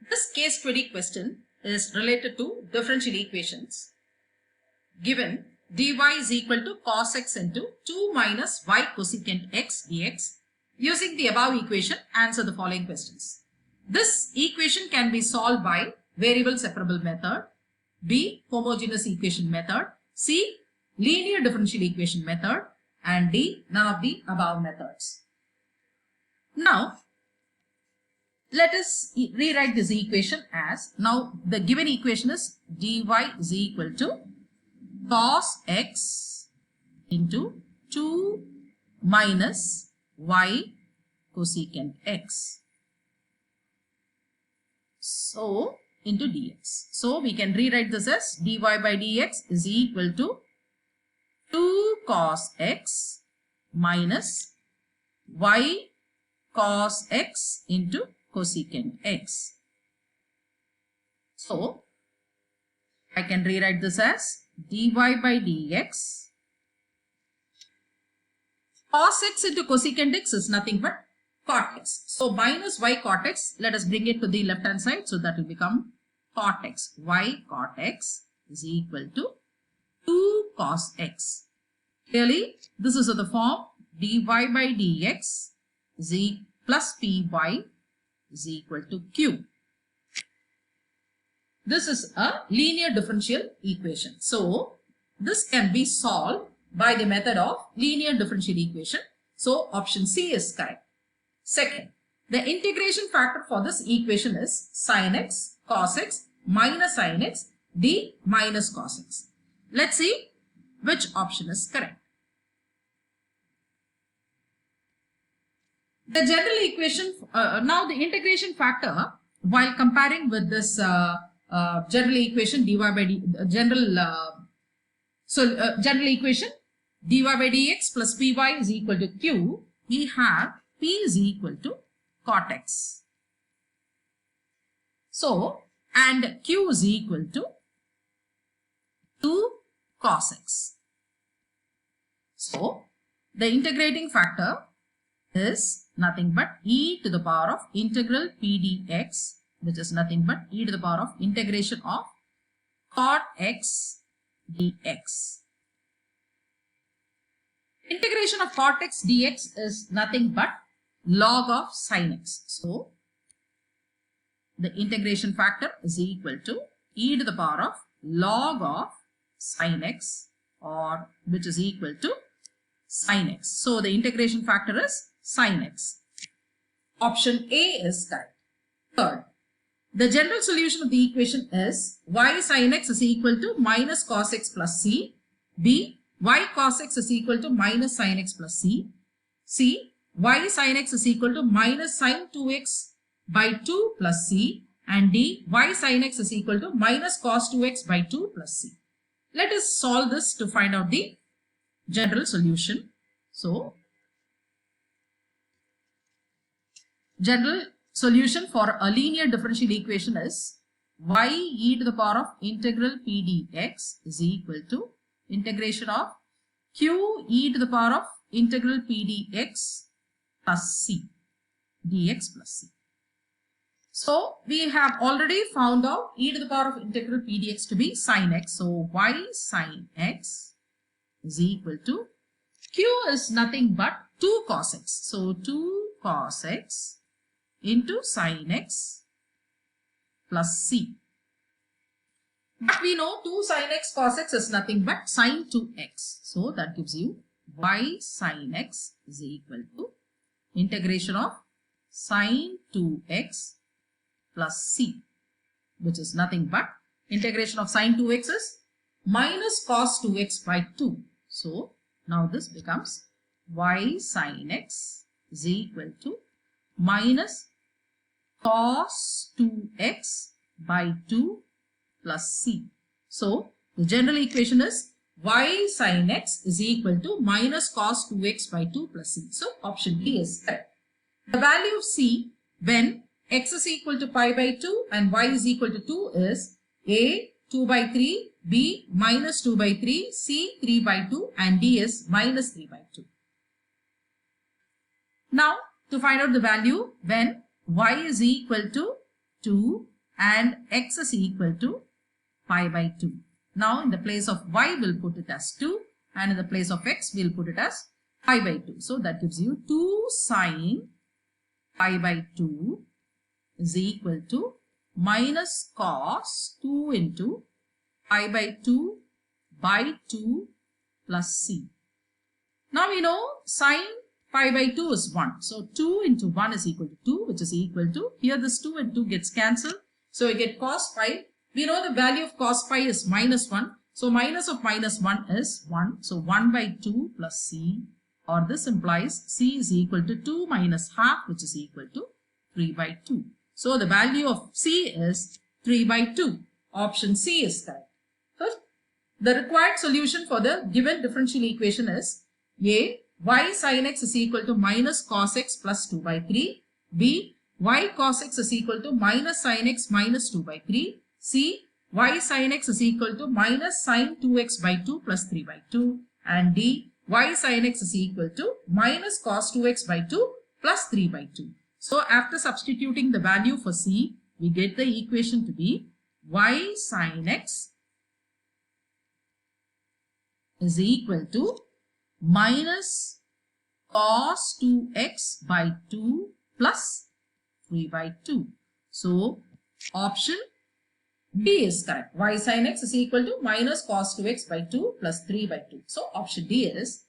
This case study question is related to differential equations. Given dy is equal to cos x into 2 minus y cosecant x dx. Using the above equation, answer the following questions. This equation can be solved by variable separable method, B. homogeneous equation method, C. linear differential equation method, and D. none of the above methods. Now, let us rewrite this equation as, now the given equation is dy is equal to cos x into 2 minus y cosecant x. So, into dx. So, we can rewrite this as dy by dx is equal to 2 cos x minus y cos x into cosecant x. So, I can rewrite this as dy by dx. Cos x into cosecant x is nothing but cot x. So, minus y cot x, let us bring it to the left hand side. So, that will become cot x. Y cot x is equal to 2 cos x. Clearly, this is the form dy by dx z plus py is equal to q. This is a linear differential equation. So, this can be solved by the method of linear differential equation. So, option C is correct. Second, the integration factor for this equation is sin x, cos x, minus sin x, d minus cos x. Let's see which option is correct. The general equation, now the integration factor, while comparing with this general equation dy by general equation dy by dx plus py is equal to q, we have p is equal to cot x. So, and q is equal to 2 cos x. So, the integrating factor is nothing but e to the power of integral p dx, which is nothing but e to the power of integration of cot x dx. Integration of cot x dx is nothing but log of sin x. So, the integration factor is equal to e to the power of log of sin x, or which is equal to sin x. So, the integration factor is sin x. Option A is correct. Third, the general solution of the equation is y sin x is equal to minus cos x plus c. B, y cos x is equal to minus sin x plus c. C, y sin x is equal to minus sin 2x by 2 plus c. And D, y sin x is equal to minus cos 2x by 2 plus c. Let us solve this to find out the general solution. So, general solution for a linear differential equation is y e to the power of integral p dx is equal to integration of q e to the power of integral p dx plus c dx plus c. So, we have already found out e to the power of integral p dx to be sin x. So, y sin x is equal to q is nothing but 2 cos x. So, 2 cos x into sin x plus c. But we know 2 sin x cos x is nothing but sin 2x. So, that gives you y sin x is equal to integration of sin 2x plus c, which is nothing but integration of sin 2x is minus cos 2x by 2. So, now this becomes y sin x is equal to minus cos 2x by 2 plus c. So, the general equation is y sin x is equal to minus cos 2x by 2 plus c. So, option B is correct. The value of c when x is equal to pi by 2 and y is equal to 2 is A 2 by 3, B minus 2 by 3, C 3 by 2 and D is minus 3 by 2. Now, to find out the value when y is equal to 2 and x is equal to pi by 2. Now in the place of y we'll put it as 2 and in the place of x we'll put it as pi by 2. So that gives you 2 sine pi by 2 is equal to minus cos 2 into pi by 2 by 2 plus c. Now we know sine pi by 2 is 1. So 2 into 1 is equal to 2, which is equal to, here this 2 and 2 gets cancelled. So we get cos pi. We know the value of cos pi is minus 1. So minus of minus 1 is 1. So 1 by 2 plus c, or this implies c is equal to 2 minus half, which is equal to 3 by 2. So the value of c is 3 by 2. Option C is correct. First, the required solution for the given differential equation is A, y sin x is equal to minus cos x plus 2 by 3. B, y cos x is equal to minus sin x minus 2 by 3. C, y sin x is equal to minus sin 2x by 2 plus 3 by 2. And D, y sin x is equal to minus cos 2x by 2 plus 3 by 2. So after substituting the value for C, we get the equation to be y sin x is equal to minus cos 2x by 2 plus 3 by 2. So option B is correct. Y sin x is equal to minus cos 2x by 2 plus 3 by 2. So option D is